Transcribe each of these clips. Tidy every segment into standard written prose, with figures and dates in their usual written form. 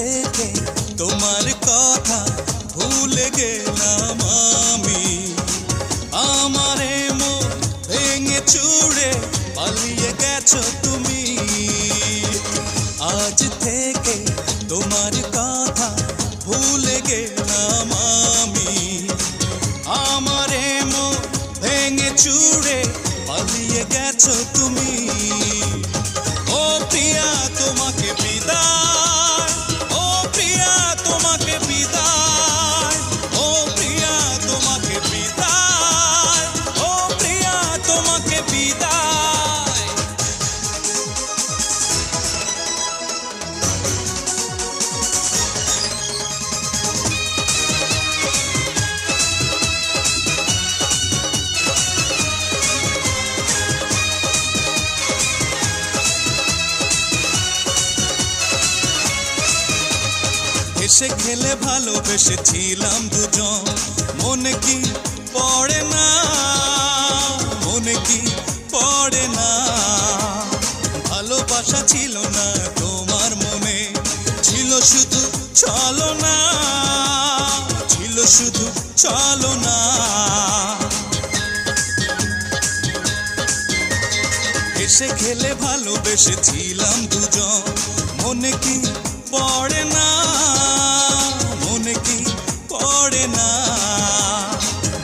থেকে তোমার কথা ভুলে গেলাম আমি। আমারে মন ভেঙে চুড়ে পালিয়ে গেছো তুমি। আজ থেকে তোমার কথা ভুলে গেলাম আমি। আমারে মন ভেঙে চুড়ে পালিয়ে গেছো তুমি। ও প্রিয়া তোমাকে বিদায়, ও প্রিয়া তোমাকে বিদায়, ও প্রিয়া তোমাকে বিদায়, ও প্রিয়া তোমাকে বিদায়। হেসে খেলে ভালোবেসেছিলাম দুজন, মনে কি পড়ে না, মনে কি পড়ে না। ভালোবাসা ছিল না তোমার মনে, ছিল শুধু ছলনা, ছিল শুধু ছলনা। হেসে খেলে ভালোবেসেছিলাম দুজন, মনে কি পড়ে না, মনে কি পড়ে না।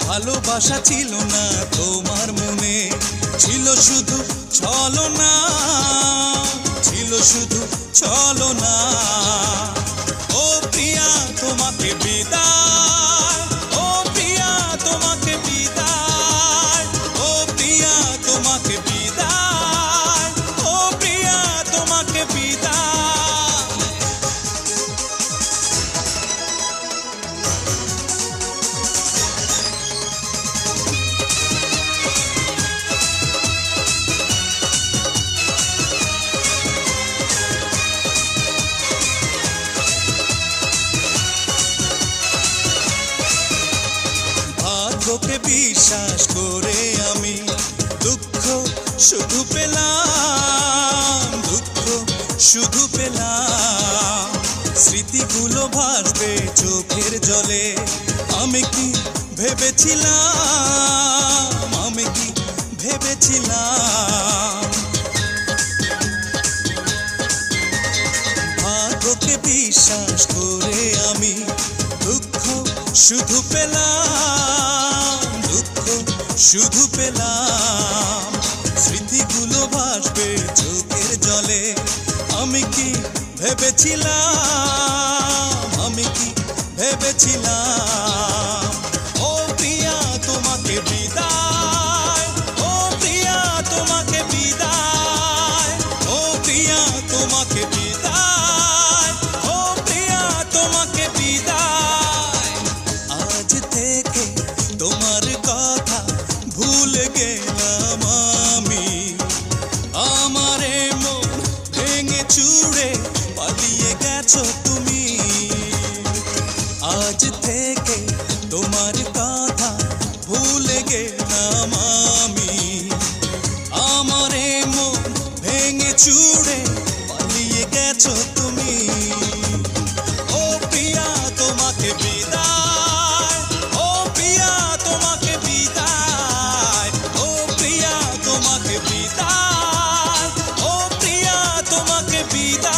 ভালোবাসা ছিল না তোমার মনে, ছিল শুধু ছলনা, ছিল শুধু ছলনা। ও প্রিয়া তোমাকে বিদায়, ও প্রিয়া তোমাকে বিদায়, ও প্রিয়া তোমাকে বিদায়, ও প্রিয়া তোমাকে বিদায়। ভাগ্যকে বিশ্বাস করে আমি দুঃখ শুধু পেলাম, দুঃখ শুধু পেলাম। স্মৃতিগুলো ভাসবে চোখের জলে, আমি কি ভেবেছিলাম, আমি কি ভেবেছিলাম। ভাগ্যকে বিশ্বাস করে আমি দুঃখ শুধু পেলাম, দুঃখ শুধু পেলাম। স্মৃতিগুলো ভাসবে চোখের জলে, আমি কি ভেবেছিলাম, আমি কি ভেবেছিলাম। ও প্রিয়া তোমাকে বিদায়, ও প্রিয়া তোমাকে বিদায়, ও প্রিয়া তোমাকে বিদায়, ও প্রিয়া তোমাকে বিদায়। আজ থেকে তোমার কথা ভুলে গেলাম আমি। আমারে মন ভেঙে চুড়ে পালিয়ে গেছো তুমি। আজ থেকে তোমার কথা ভুলে গেলাম আমি। আমারে মন ভেঙে চুড়ে পালিয়ে গেছো তুমি। ও প্রিয়া তোমাকে বিদায়, ও প্রিয়া তোমাকে বিদায়, ও প্রিয়া তোমাকে বিদায়, ও প্রিয়া তোমাকে বিদায়।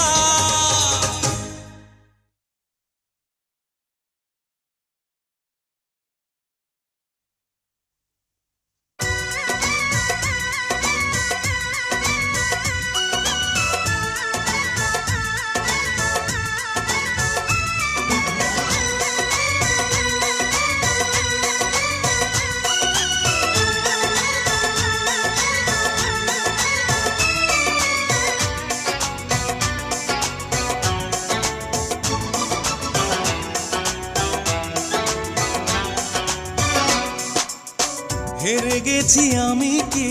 হেরে গেছি আমি কি,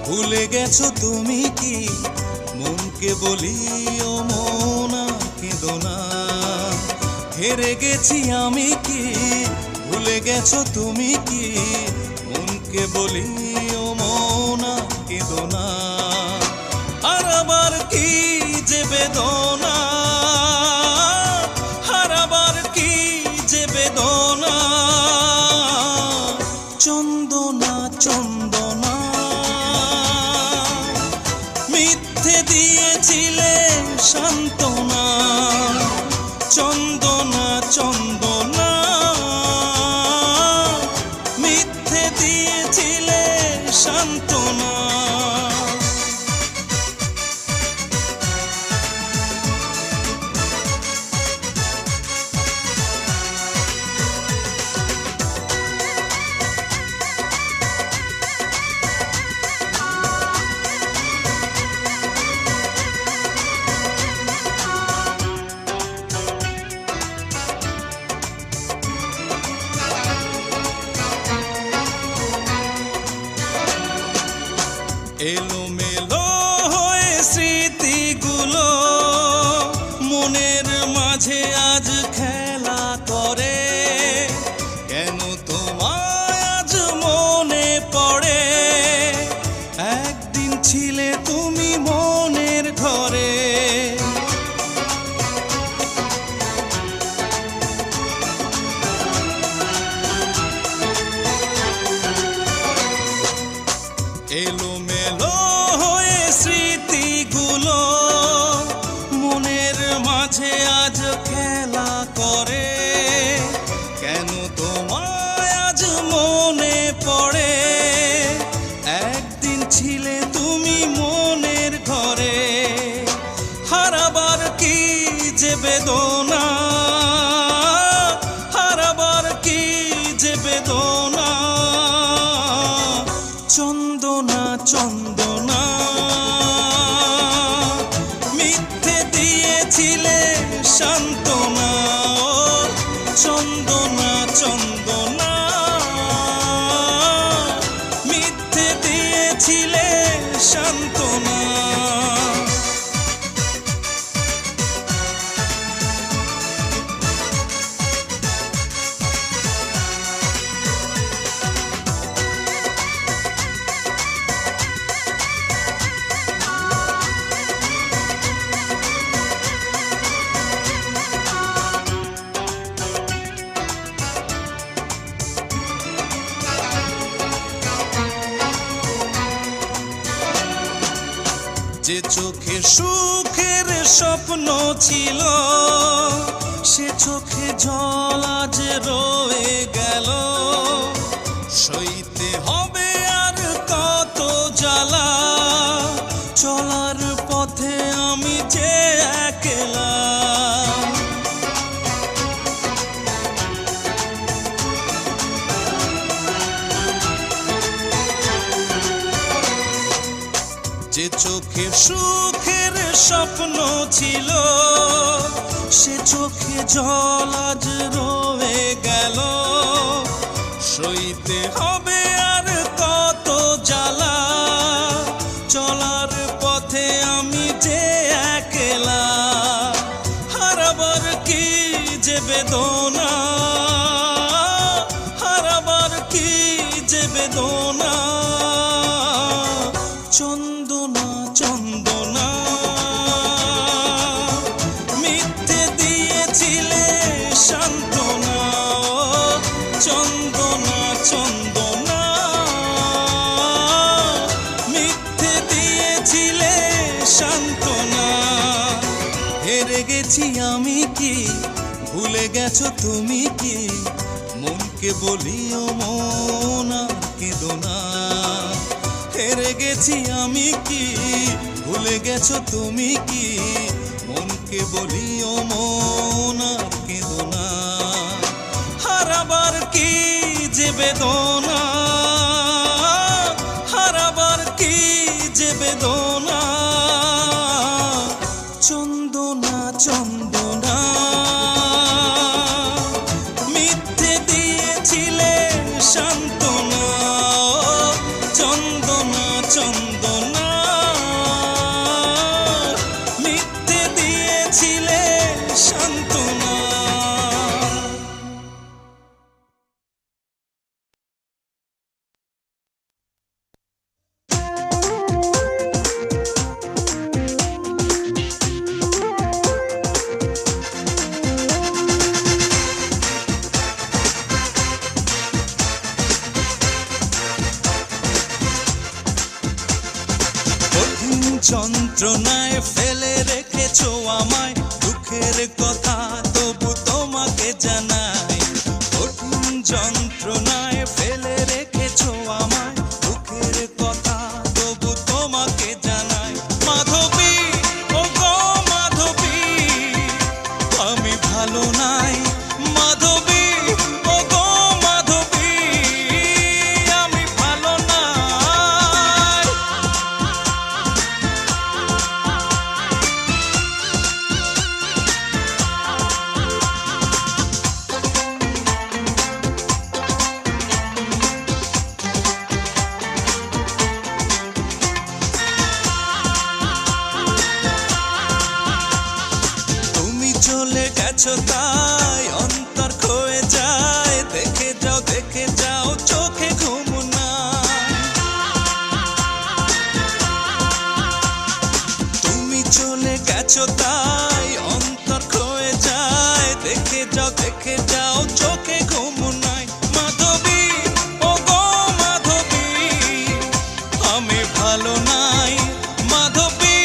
ভুলে গেছো তুমি কি। মনকে বলি ও মনা কেঁদো না। হেরে গেছি আমি কি, ভুলে গেছো তুমি কি। মনকে বলি ও মনা কেঁদো না। আর আবার কি যে বেদনা, সান্ত্বনা। চন্দনা চন্দনা মিথ্যে দিয়েছিলে সান্ত্বনা। এলোমেলো হয়ে স্মৃতিগুলো মনের মাঝে আজ খেলা করে। কেন তোমায় আজ মনে পড়ে? একদিন ছিলে তুমি মনের ঘরে। এলোমেলো হয়ে স্মৃতিগুলো মনের মাঝে আজ খেলা করে। কেন তোমায় আজ মনে পড়ে? একদিন ছিলে তুমি মনের ঘরে। হারাবার কি যে বেদনা, হারাবার কি যে বেদনা। চন্দনা চন্দনা মিথ্যে দিয়েছিলে সান্ত্বনা। চন্দনা চন্দনা মিথ্যে দিয়েছিলে সান্ত্বনা। যে চোখে সুখের স্বপ্ন ছিল সে চোখে জল আজ রয়ে গেল। সইতে হবে আর কত জ্বালা, চলার পথে আমি যে একলা। যে চোখে সুখের স্বপ্ন ছিল সে চোখে জল আজ রয়ে গেল। সইতে হবে আর কত জ্বালা, চলার পথে আমি যে একলা। হারাবার কি যে বেদনা, হারাবার কি যে বেদনা। চন্দনা চন্দনা মিথ্যে দিয়েছিলে সান্ত্বনা। চন্দনা চন্দনা মিথ্যে দিয়েছিলে সান্ত্বনা। হেরে গেছি আমি কি, ভুলে গেছো তুমি কি? মনকে বলিও মন আর কেঁদো না। হেরে গেছি আমি কি, ভুলে গেছো তুমি কি? মনকে বলিও মন আর কেঁদো না। হারাবার কি যে বেদনা, হারাবার কি যে বেদনা। চন্দনা চন্দনা মিথ্যে দিয়েছিলে সান্ত্বনা। চন্দনা চন্দনা মিথ্যে দিয়েছিলে সান্ত্বনা। যন্ত্রণায় ফেলে রেখেছো গেছো তাই অন্তর খয়ে যায়, দেখে যাও চোখে ঘুম নাই। তুমি চলে গেছো তাই অন্তর খয়ে যায়, দেখে যাও চোখে ঘুম নাই। মাধবী ও গো মাধবী আমি ভালো নাই, মাধবী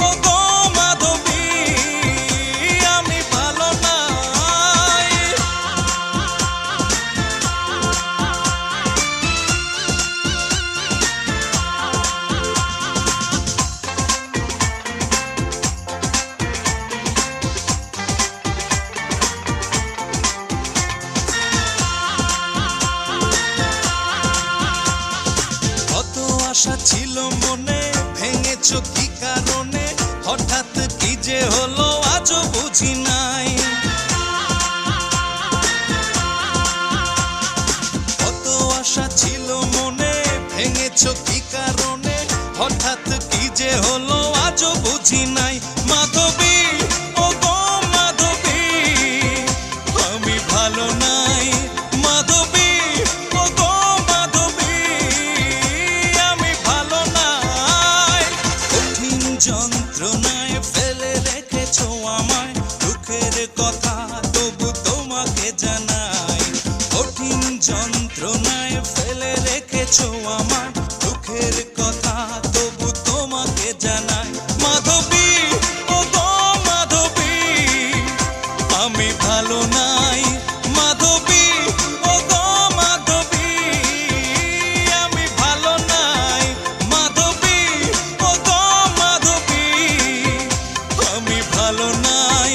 ও গো মাধবী আমি ভালো নাই। কত আশা ছিল মনে, ভেঙেছো কি কারণে, হঠাৎ কি যে হলো আজও বুঝি নাই। কত আশা ছিল মনে, ভেঙেছো কি কারণে, হঠাৎ কি যে হলো আজও বুঝি নাই। মাধবী ও গো মাধবী আমি ভালো নাই, মাধবী ও গো মাধবী আমি ভালো নাই। কঠিন যন্ত্রণায় ফেলে রেখেছো আমায়, দুঃখের কথা তবু তোমাকে জানাই। কঠিন যন্ত্রণায় ফেলে রেখেছো আমায়, দুঃখের কথা তবু তোমাকে জানাই। মাধবী ও গো মাধবী আমি ভালো নাই, মাধবী ও গো মাধবী আমি ভালো নাই, মাধবী ও গো মাধবী আমি ভালো নাই,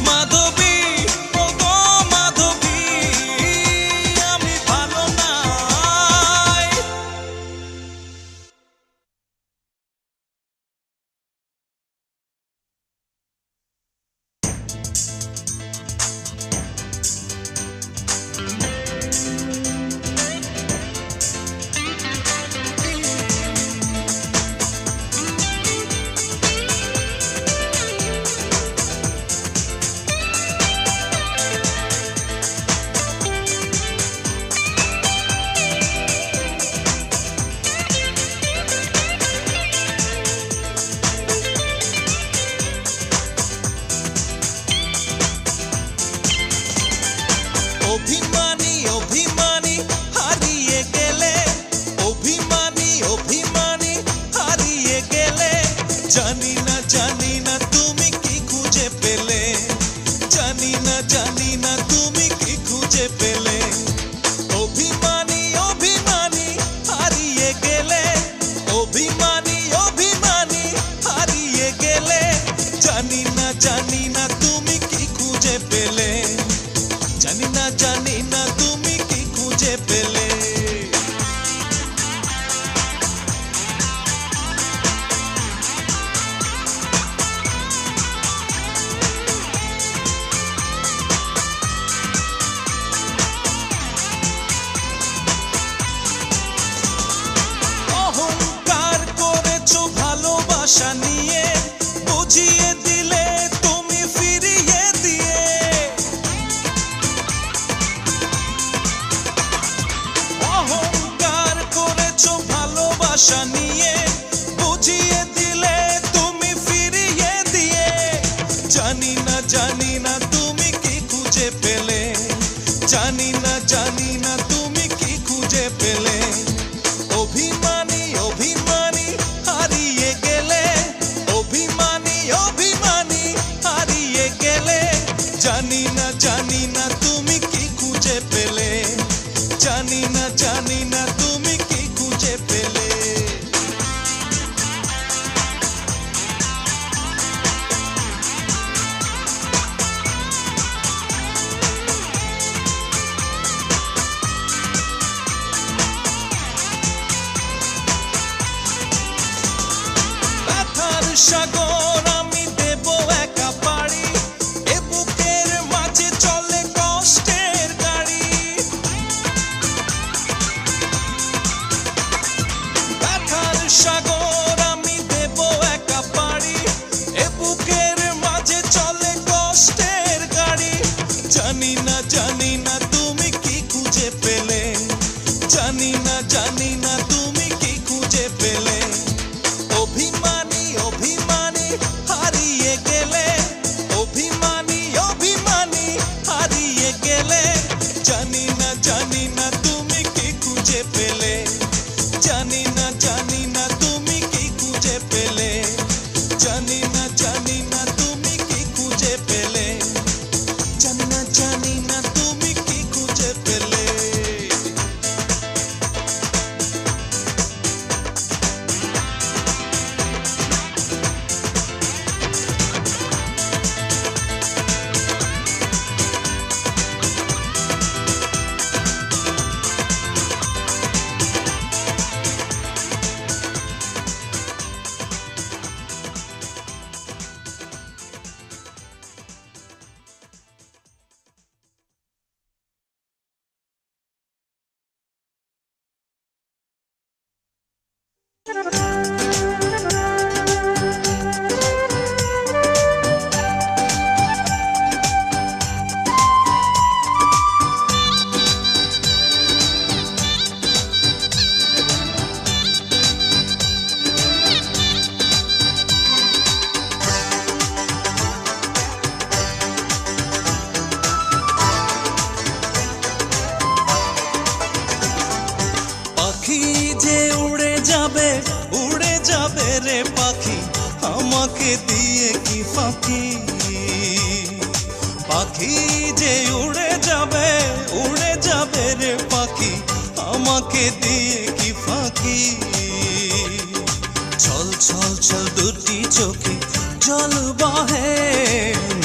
মাধবী ও গো মাধবী আমি ভালো নাই। অভিমানী অভিমানী হারিয়ে গেলে, অভিমানী অভিমানী হারিয়ে গেলে, জানি না তুমি কি খুঁজে পেলে, জানি না তুমি কি খুঁজে পেলে। অভিমানী অভিমানী হারিয়ে গেলে, অভিমানী অভিমানী হারিয়ে গেলে, জানি না তুমি কি খুঁজে পেলে, জানি না তুমি কি খুঁজে পেলে। অহংকার করেছো ভালোবাসা নিয়ে, বুঝিয়ে দিলে তুমি ফিরিয়ে দিয়ে। অহংকার করেছো ভালোবাসা নিয়ে, বুঝিয়ে দিলে তুমি ফিরিয়ে দিয়ে। জানি না তুমি কি খুঁজে পেলে, জানি না তুমি কি খুঁজে পেলে। অভিমানী অভিমানী হারিয়ে গেলে, অভিমানী অভিমানী হারিয়ে গেলে, জানি না তুমি কি খুঁজে পেলে, জানি না তুমি কি খুঁজে পেলে। জানি না তুমি কি খুঁজে পেলে, জানি না তুমি কি খুঁজে পেলে। অভিমানী অভিমানী হারিয়ে গেলে, অভিমানী অভিমানী হারিয়ে গেলে। জানি না তুমি কি খুঁজে পেলে, জানি না তুমি কি খুঁজে পেলে, জানি না তুমি কি খুঁজে পেলে, জানি না তুমি কি খুঁজে পেলে। পাখি যে উড়ে যাবে রে পাখি, আমাকে দিয়ে কি ফাঁকি। পাখি যে উড়ে যাবে রে পাখি, আমাকে দিয়ে কি ফাঁকি। ছল ছল ছল দুটি চোখে জল বহে,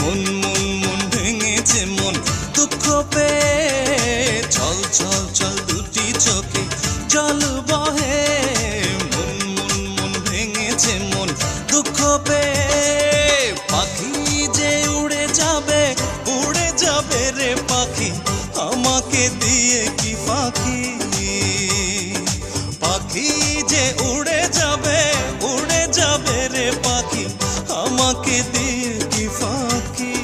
মন মন মন ভেঙেছে মন দুঃখ পেয়ে। ছল ছল ছল দুটি চোখে জল বহে, মন মন মন ভেঙেছে মন দুঃখ পেয়ে। পাখি যে উড়ে যাবে রে পাখি, আমাকে দিয়ে কি ফাঁকি। পাখি যে উড়ে যাবে রে পাখি, আমাকে দিয়ে কি ফাঁকি।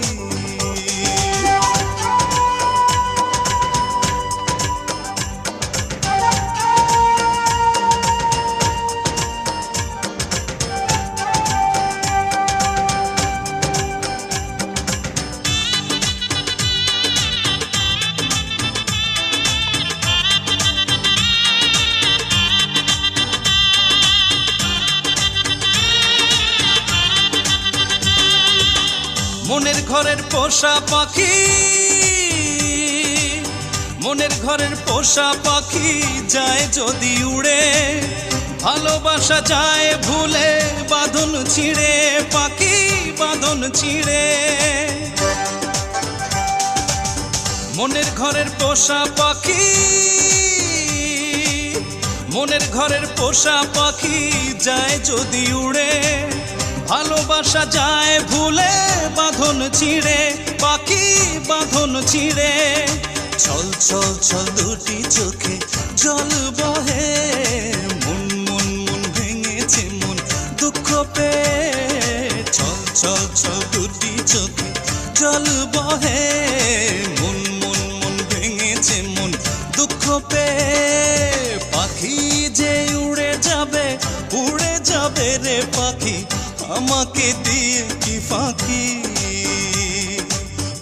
মনের ঘরের পোষা পাখি, মনের ঘরের পোষা পাখি যায় যদি উড়ে, ভালোবাসা যায় ভুলে বাঁধন ছিঁড়ে, পাখি বাঁধন ছিঁড়ে। মনের ঘরের পোষা পাখি, মনের ঘরের পোষা পাখি যায় যদি উড়ে, ভালোবাসা যায় ভুলে বাঁধন ছিঁড়ে, পাখি বাঁধন ছিঁড়ে। ছল ছল ছল দুটি চোখে জল বহে, মন মন মন ভেঙেছে মন দুঃখ পেয়ে। ছল ছল ছল দুটি চোখে জল বহে, মন মন মন ভেঙেছে মন দুঃখ পেয়ে। পাখি যে উড়ে যাবে রে পাখি, আমাকে দিয়ে কি ফাঁকি।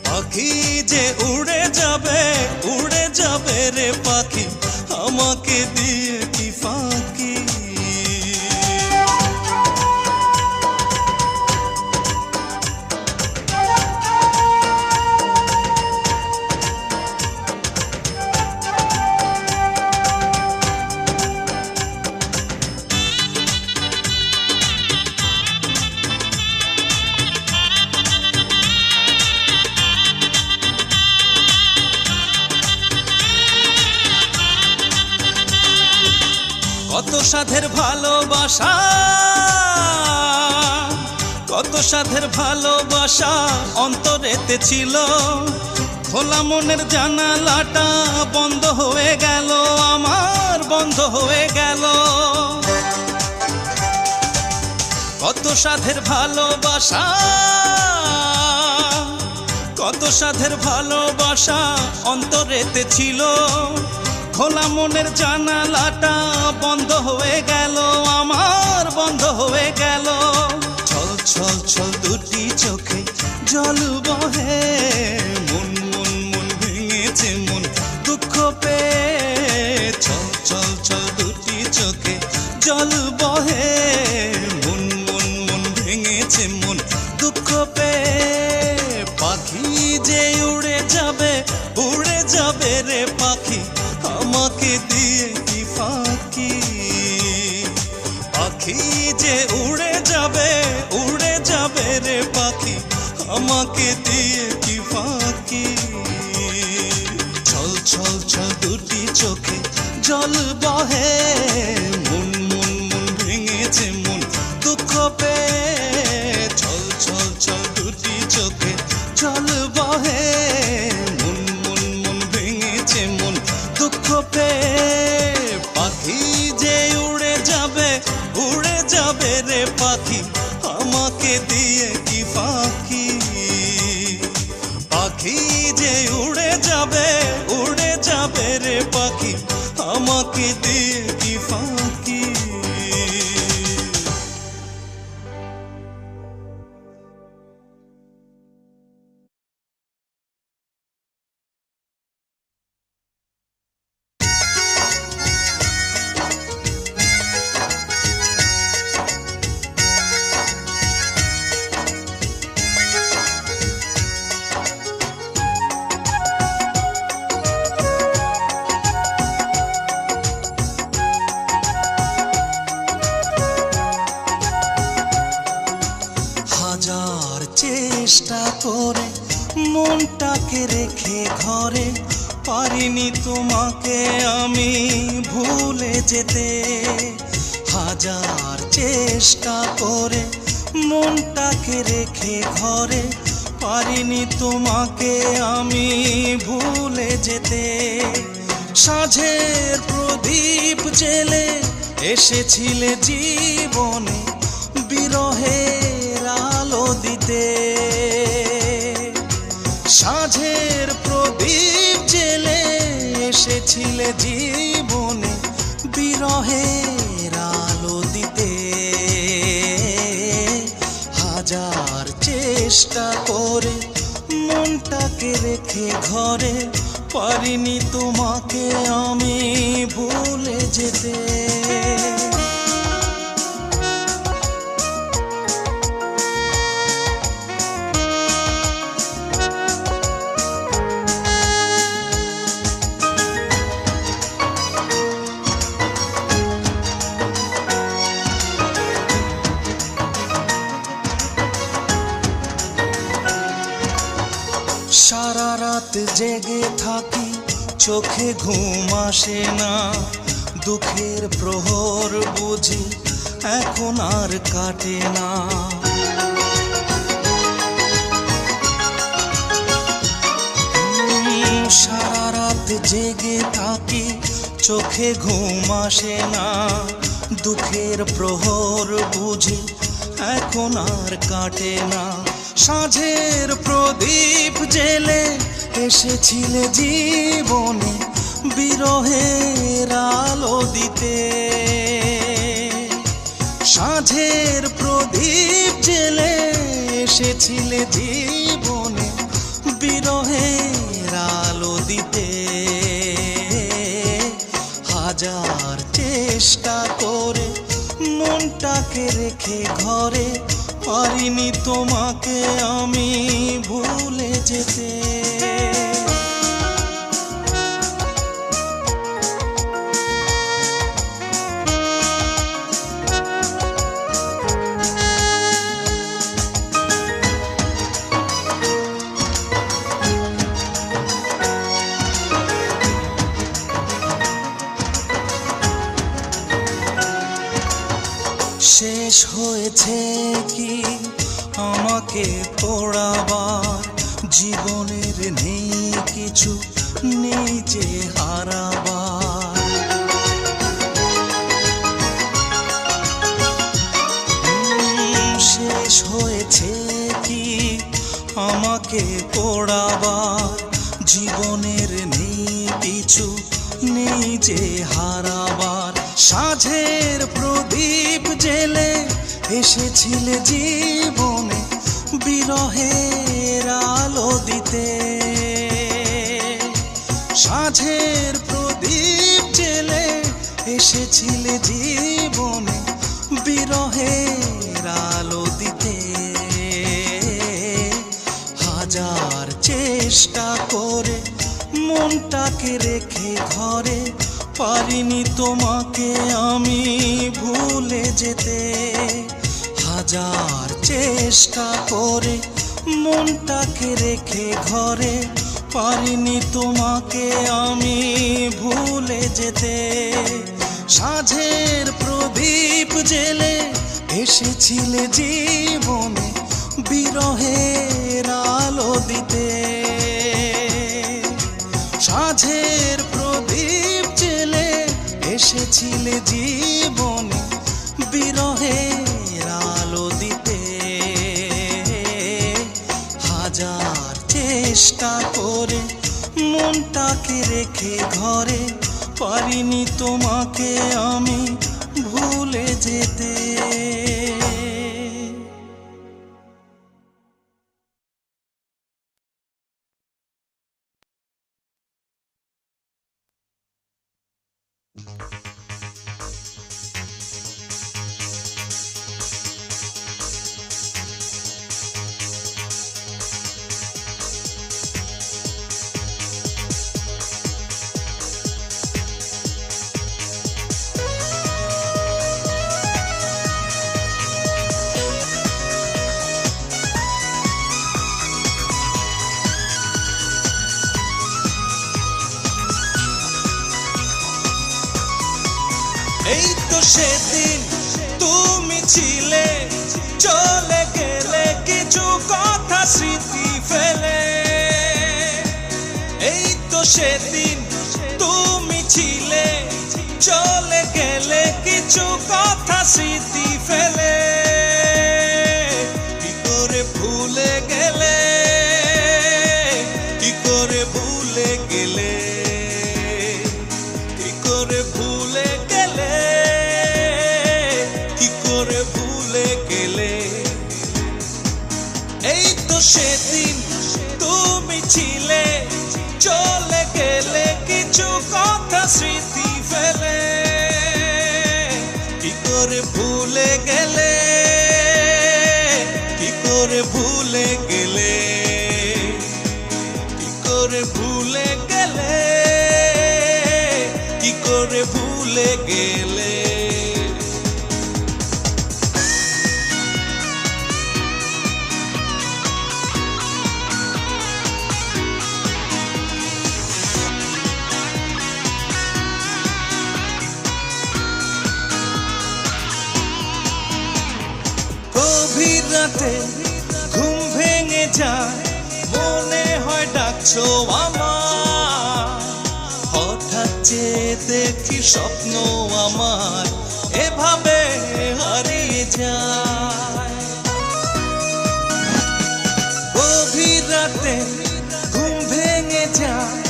পাখি যে উড়ে যাবে রে পাখি, আমাকে দিয়ে কি ফাঁকি। কত সাধের ভালোবাসা, কত সাধের ভালোবাসা অন্তরেতে ছিল, খোলা মনের জানালাটা বন্ধ হয়ে গেল, আমার বন্ধ হয়ে গেল। কত সাধের ভালোবাসা, কত কত সাধের ভালোবাসা অন্তরেতে ছিল, খোলা মনের জানালাটা বন্ধ হয়ে গেল, আমার বন্ধ হয়ে গেল। ছল ছল ছল দুটি চোখে জল বহে, মন মন মন ভেঙেছে মন দুঃখ পেয়ে। ছল ছল ছল দুটি চোখে জল বহে, মন মন মন ভেঙেছে মন দুঃখ পেয়ে। পাখি যে উড়ে যাবে রে পাখি, আমাকে দিয়ে কি ফাঁকি। পাখি যে উড়ে যাবে রে পাখি, আমাকে দিয়ে কি ফাঁকি। ছল ছল ছল দুটি চোখে জল বহে, মন মন মন ভেঙেছে মন দুঃখ পেয়ে। ছল ছল ছল দুটি চোখে জল বহে, মন মন মন ভেঙেছে মন দুঃখ পেয়ে। পাখি যে উড়ে যাবে রে পাখি, আমাকে দিয়ে কি ফাঁকি। পাখি যে উড়ে যাবে রে পাখি, আমাকে দিয়ে কি ফাঁকি। হাজার চেষ্টা করে মনটাকে রেখে ঘরে, পারিনি তোমাকে আমি ভুলে যেতে। হাজার চেষ্টা করে মনটাকে রেখে ঘরে, পারিনি তোমাকে আমি ভুলে যেতে। সাঁঝের প্রদীপ জেলে এসেছিলে জীবনে, বিরহের আলো দিতে। সাঁঝের প্রদীপ জেলে এসেছিলে জীবনে, বিরহের আলো দিতে। হাজার চেষ্টা করে মনটাকে রেখে ঘরে, পারিনি তোমাকে আমি ভুলে যেতে। সারা রাত জেগে থাকি, চোখে ঘুম আসে না। দুঃখের প্রহর বুঝি এখন আর কাটে না। সারা রাত জেগে থাকি, চোখে ঘুম আসে না। দুঃখের প্রহর বুঝি এখন আর কাটে না। সাঁঝের প্রদীপ জেলে এসেছিলে জীবনে, বিরহের আলো দিতে। সাঁঝের প্রদীপ জেলে এসেছিলে জীবনে, বিরহের আলো দিতে। হাজার চেষ্টা করে মনটাকে রেখে ঘরে, পারিনি তোমাকে আমি ভুলে যেতে। শেষ হয়েছে কি আমাকে পোড়াবার, জীবনের নেই কিছু, নেই যে হারাবার। শেষ হয়েছে কি আমাকে পোড়াবার। জীবনের নেই কিছু, নেই যে হারাবার। সাঁঝের প্রদীপ জেলে এসেছিলে জীবনে বিরহের আলো দিতে। সাঁঝের প্রদীপ জেলে এসেছিলে জীবনে বিরহের আলো দিতে। হাজার চেষ্টা করে মনটাকে রেখে ঘরে, পারিনি তোমাকে আমি ভুলে যেতে। হাজার চেষ্টা করে মনটাকে রেখে ঘরে, পারিনি তোমাকে আমি ভুলে যেতে। সাঁঝের প্রদীপ জেলে এসেছিলে জীবনে বিরহের আলো দিতে। সাঁঝের প্রদীপ জেলে এসেছিলে জীবনে বিরহের আলো দিতে। হাজার চেষ্টা করে মনটাকে রেখে ঘরে, পারিনি তোমাকে আমি ভুলে যেতে। এই তো সেদিন তুমি ছিলে, চলে গেলে কিছু কথা স্মৃতি ফেলে। এই তো সেদিন তুমি ছিলে, চলে গেলে কিছু কথা স্মৃতি ফেলে। কি করে ভুলে গেলে, কি করে ভুলে গেলে, কি করে ভুলে গেলে, কি করে ভুলে গেলে। এই তো সেদিন তুমি ছিলে, চলে গেলে কিছু কথা স্মৃতি ফেলে। কি করে ভুলে গেলে, কি করে ভুলে গেলে, কি করে ভুলে গেলে, কি করে ভুলে গেলে। গভীর রাতে ঘুম ভেঙে যায়, মনে হয় ডাকছো আমার। হঠাৎ চেয়ে দেখি স্বপ্ন আমার এভাবে হারিয়ে যায়। গভীর রাতে ঘুম ভেঙে যায়,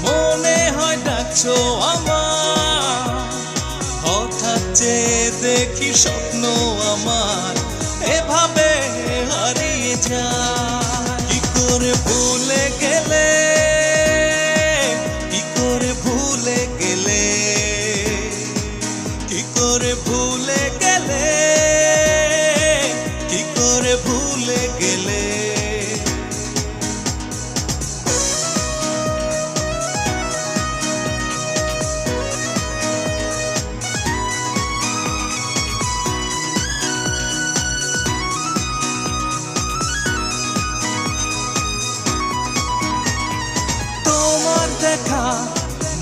মনে হয় ডাকছো আমার। হঠাৎ চেয়ে দেখি স্বপ্ন আমার এভাবে হারিয়ে যায়। কি করে ভুলে গেলে, কি করে ভুলে গেলে, কি করে ভুলে গেলে, কি করে ভুলে গেলে। দেখা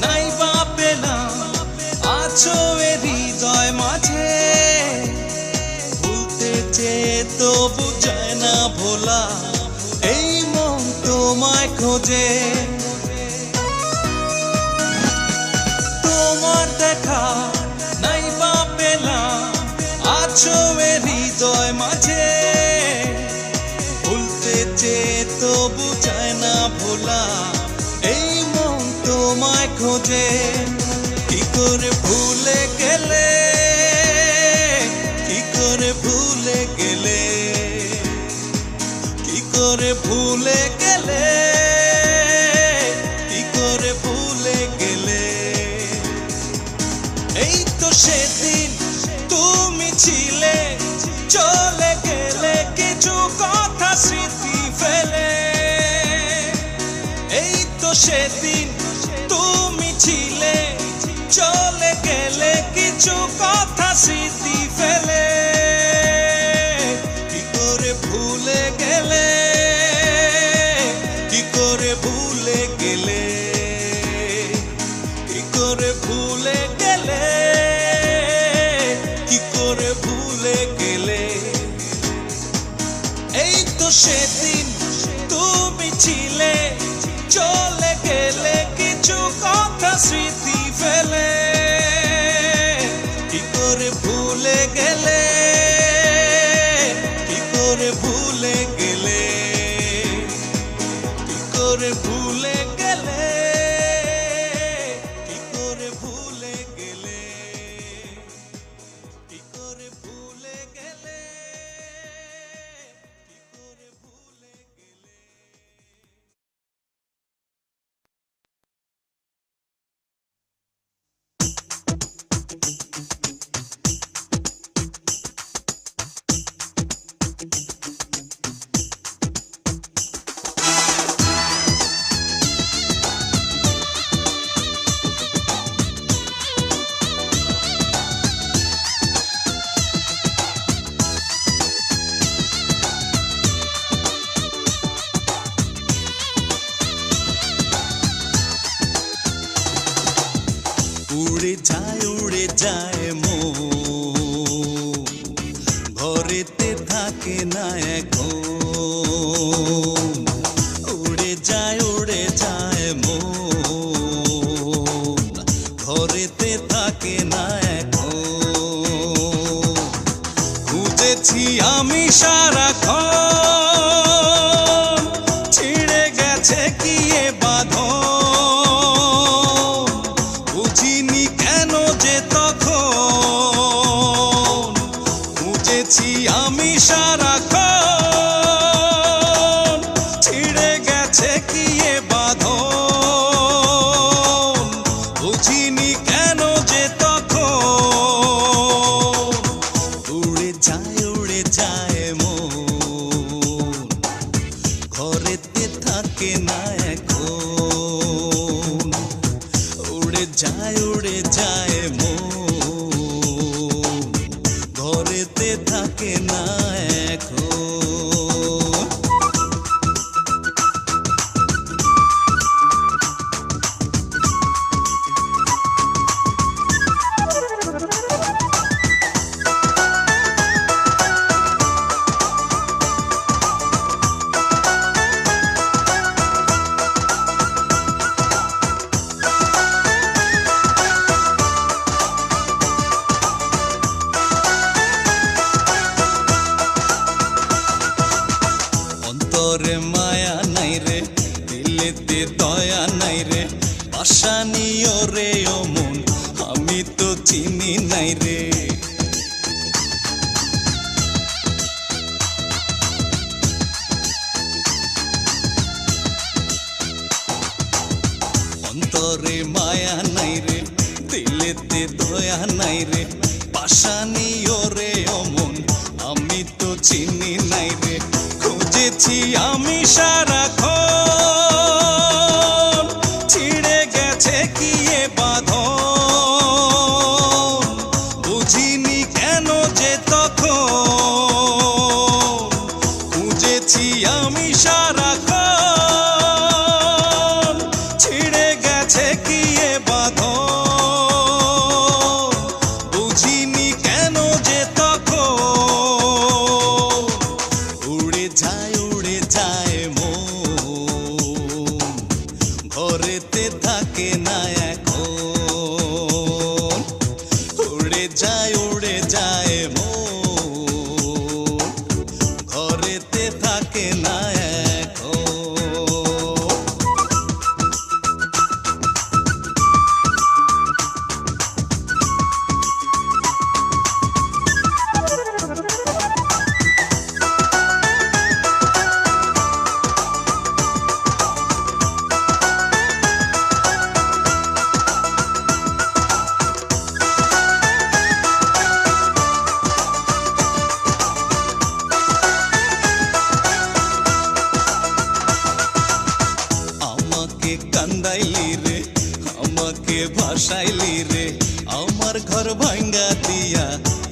নাই বা পেলাম, আছো এ হৃদয় মাঝে। ভুলতে চেয়ে তবু যায় না ভোলা, এই মন তোমায় খোঁজে। তোমার দেখা নাই বা পেলাম, আছো এ হৃদয় মাঝে। ভুলতে চেয়ে ভুলে গেলে, কি করে ভুলে গেলে? এই তো সেদিন তুমি ছিলে, চলে গেলে কিছু কথা স্মৃতি ফেলে। এই তো সেদিন তুমি ছিলে, চলে গেলে কিছু কথা স্মৃতি ফেলে। কি করে ভুলে গেলে, কি করে ভুলে গেলে, কি করে ভুলে গেলে, কি করে ভুলে গেলে? এই তো সেদিন তুমি ছিলে, চলে গেলে কিছু কথা স্মৃতি ফেলে। কি করে ভুলে গেলে, কি করে ভুলে গেলে, কি করে ভুলে গেলে, কি করে ভুলে গেলে, কি করে ভুলে গেলে, কি করে ভুলে গেলে? উড়ে যায় মন, ঘরেতে থাকে না এখন। উড়ে যায় মন, ঘরেতে থাকে না এখন। খুঁজেছি আমি সারাক্ষণ, ছিঁড়ে গেছে কি এ বাঁধন। বুঝিনি কেন যে তখন, খুঁজেছি আমি সারাক্ষণ, ছিঁড়ে গেছে কি এ বাঁধন। বুঝিনি কেন যে তখন। উড়ে যায় মন, ঘরেতে থাকে না এখন। উড়ে যায় মন, ঘরেতে থাকে না এখন। অন্তরে মায়া নাই রে, দিলেতে দয়া নাই রে, পাশানিও রে ও মন, আমি তো চিনি নাই রে। অন্তরে মায়া নাই রে, দিলেতে দয়া নাই রে, পাশানিও রে ও মন, আমি তো চিনি নাই রে। খুঁজেছি আমি সারাক্ষণ, ছিঁড়ে গেছে কি এ বাঁধন। বুঝিনি কেন যে তখন, খুঁজেছি আমি সারাক্ষণ, ছিঁড়ে গেছে কি এ বাঁধন। বুঝিনি কেন যে তখন। উড়ে যায় মন, কান্দাইলি রে, আমাকে ভাসাইলি রে, আমার ঘর ভাঙ্গা দিয়া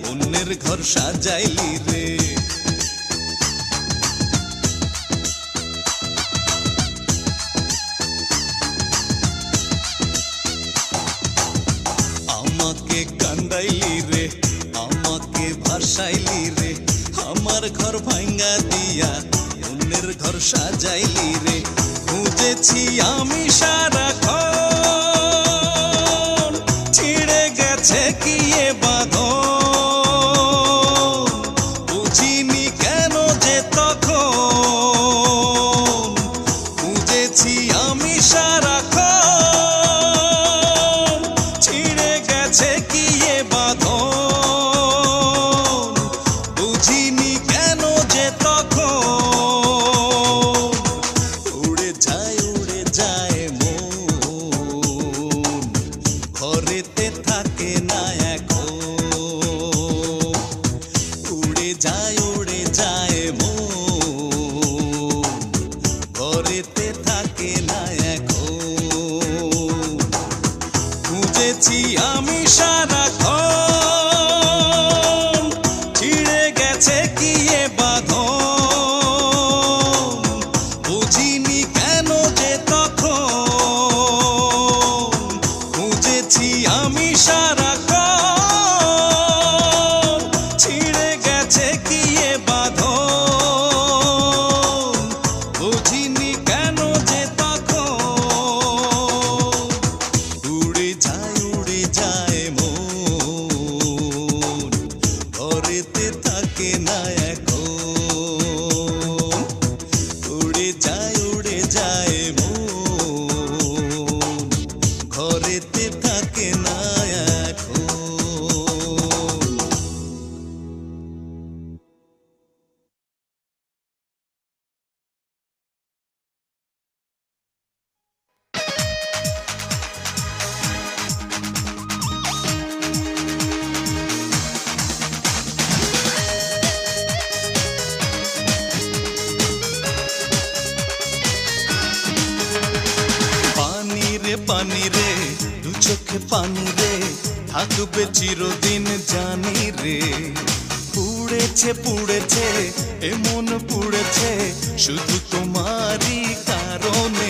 অন্যের ঘর সাজাইলি রে। আমাকে কান্দাইলি রে, আমাকে ভাসাইলি রে, আমার ঘর ভাঙ্গা দিয়া অন্যের ঘর সাজাইলি রে। খুঁজেছি আমি সারাক্ষণ, ছিঁড়ে গেছে কি এ বাঁধন, বুঝিনি কেন যে তখন। খুঁজেছি আমি সারাক্ষণ, ছিঁড়ে গেছে কি এ বাঁধন, বুঝিনি কেন যে তখন। উড়ে যায় মন, ঘরেতে থাকে না এখন। উড়ে যায় মন, ঘরেতে থাকে না এখন। খুঁজেছি আমি সারাক্ষণ, ছিঁড়ে গেছে কি এ বাঁধন, বুঝিনি কেন যে তখন। খুঁজেছি আমি সারাক্ষণ, ছিঁড়ে গেছে কি এ বাঁধন, বুঝিনি কেন যে তখন। উড়ে যায় মন, ঘরেতে থাকে না এখন। উড়ে যায় মন, ঘরেতে থাকে না এখন। পানি রে, দু চোখে পানি রে, থাকবে চিরদিন জানি রে। পুড়েছে এমন পুড়েছে শুধু তোমারই কারণে।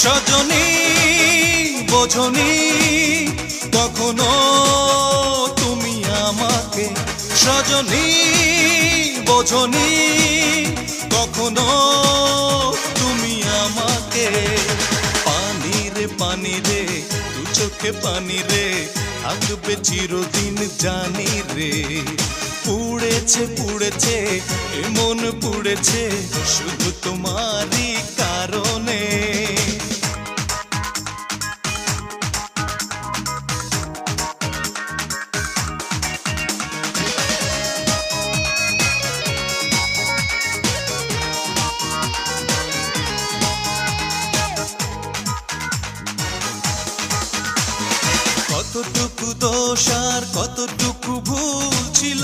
সজনী বোঝনি কখনো তুমি আমাকে, সজনী বোঝনি কখনো তুমি আমাকে। পানি রে, দু চোখে পানি রে, থাকবে চিরদিন জানি রে। পুড়েছে এমন পুড়েছে শুধু তোমারই কারণে। কতটুকু দোষ আর কতটুকু ভুল ছিল,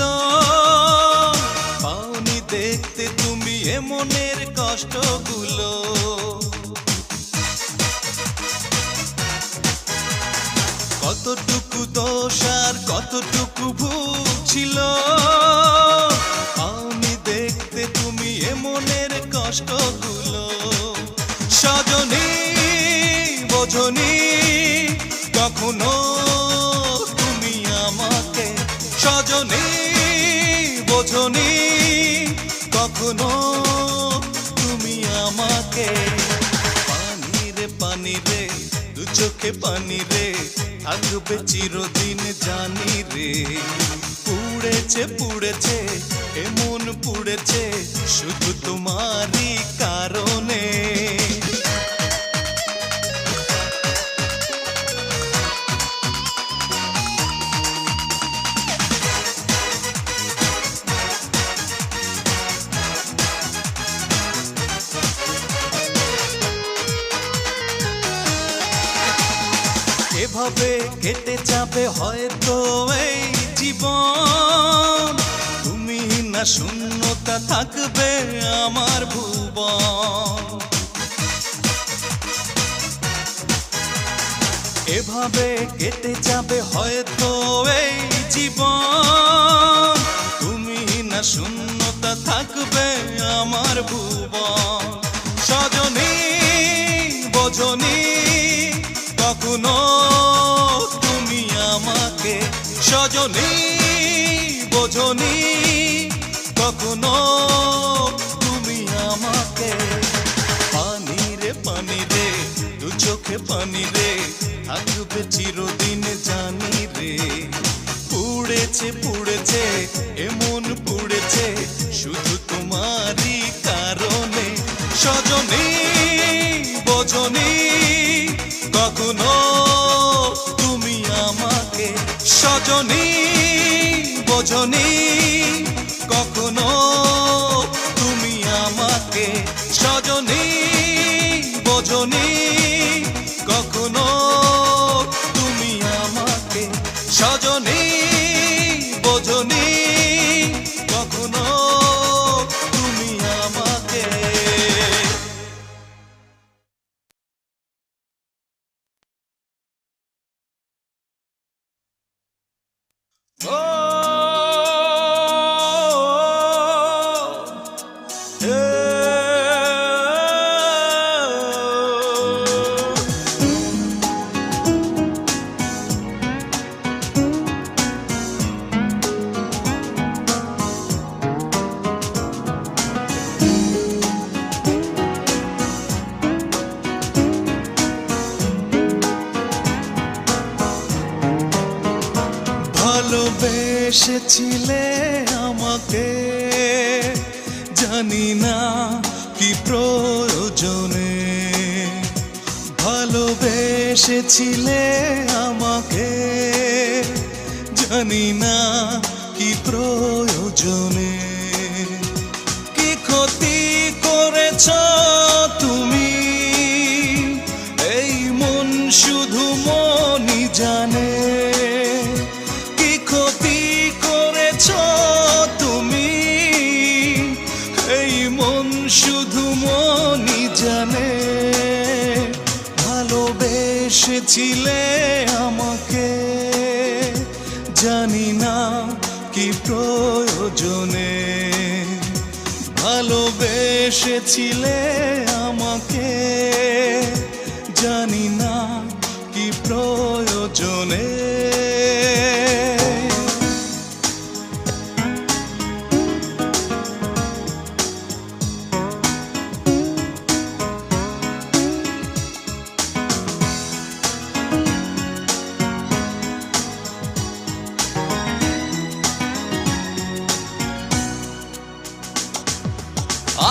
পাওনি দেখতে তুমি এ মনের কষ্টগুলো। কতটুকু দোষ আর কতটুকু ভুল ছিল, পাওনি দেখতে তুমি এ মনের কষ্টগুলো। সজনী বোঝনি কখনো তুমি আমাকে, সজনী বোঝনি কখনো তুমি আমাকে। পানি রে, দু চোখে পানি রে, থাকবে চিরদিন জানি রে। পুড়েছে এমন পুড়েছে শুধু তোমারই কারণে। এভাবে কেটে যাবে হয়তো এই জীবন, তুমি না শূন্যতা থাকবে আমার ভুবন। এভাবে কেটে যাবে হয়তো এই জীবন, তুমি না শূন্যতা থাকবে আমার ভুবন। সজনী বোঝনি কখনো তুমি আমাকে, সজনী বোঝনি কখনো তুমি আমাকে। পানি রে দু চোখে পানি রে থাকবে চিরদিন জানি রে। পুড়েছে পুড়েছে এমন পুড়েছে শুধু তোমারই কারণে। সজনী বোঝনি কখনো তুমি আমাকে, সজনী বোঝনি কখনো তুমি আমাকে, সজনী বোঝনি কখনো তুমি আমাকে, সজনী বোঝনি কখনো তুমি আমাকে। ভালোবেসেছিলে আমাকে জানি না কি প্রয়োজনে, ভালোবেসেছিলে আমাকে জানি না কি প্রয়োজনে। কি ক্ষতি করেছ তুমি এই মন শুধু মনই জানে। শুধু মনই জানে ভালোবেসেছিলে আমাকে জানি না কি প্রয়োজনে, ভালোবেসেছিলে আমাকে জানি না কি প্রয়োজনে।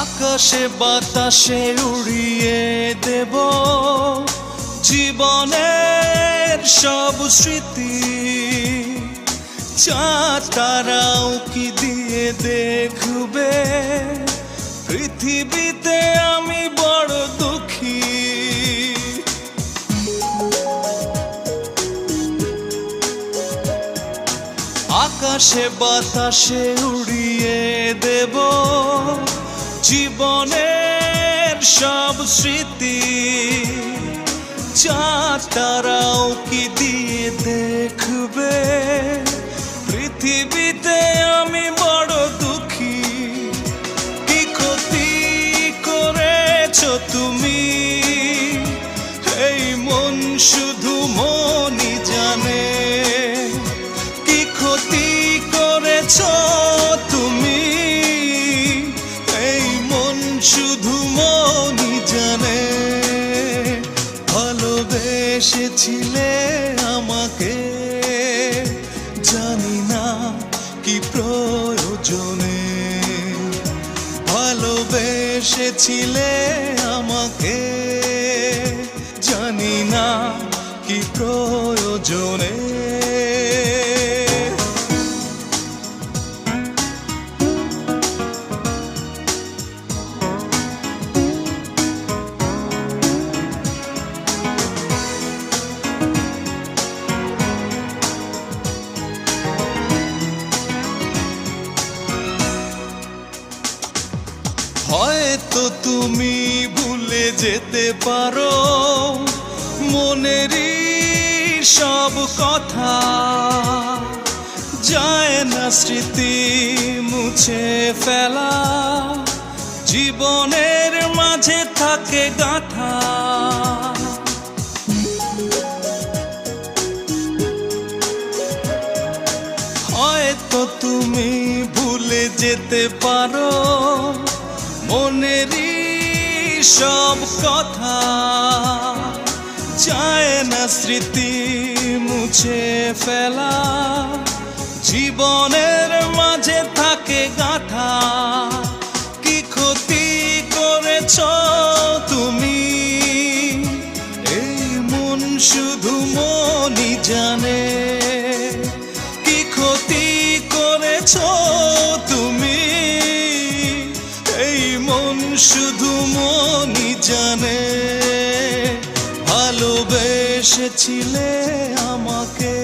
আকাশে বাতাসে উড়িয়ে দেব জীবনের সব স্মৃতি, চাঁদ তারাও কি দিয়ে দেখবে পৃথিবীতে আমি বড় দুঃখী। আকাশে বাতাসে উড়িয়ে দেব জীবনের সব স্মৃতি, চাঁদ তারাও কি দিয়ে দেখবে পৃথিবীতে আমি বড় দুঃখী। কি ক্ষতি করেছ তুমি এই মন শুধু মনই জানে। কি ক্ষতি করেছ তুমি শুধু মনই জানে। ভালোবেসেছিলে আমাকে জানি না কি প্রয়োজনে, ভালোবেসেছিলে আমাকে জানি না কি প্রয়োজনে। হয়তো তুমি ভুলে যেতে পারো মনেরই সব কথা যায় না স্মৃতি মুছে ফেলা, জীবনের মাঝে থাকে গাথা। হয়তো তুমি ভুলে যেতে পারো মনেরই সব কথা, যায় না স্মৃতি মুছে ফেলা, জীবনের মাঝে থাকে গাথা। কি ক্ষতি করেছ তুমি, এই মন শুধু মনই জানে। কি ক্ষতি করেছ তুমি, এই মন শুধু মনই জানে। ভালোবেসেছিলে আমাকে,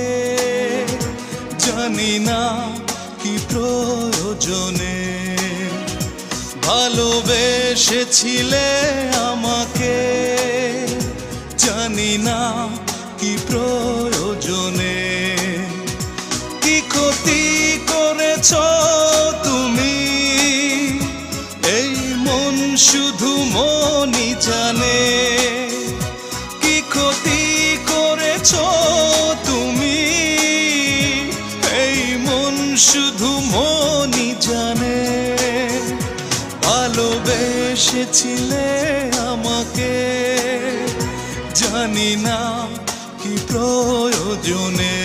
জানি না কি প্রয়োজনে। ভালোবেসেছিলে আমাকে, জানি না কি প্রয়োজনে। কি ক্ষতি করেছ তুমি, এই মন শুধু মনই জানে। কি ক্ষতি করেছ তুমি, এই মন শুধু মনই জানে। ভালোবেসেছিলে আমাকে, জানি না কি প্রয়োজনে।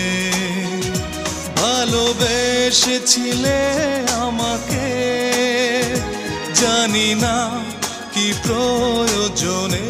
ভালোবেসেছিলে আমাকে, জানি না কি প্রয়োজনে।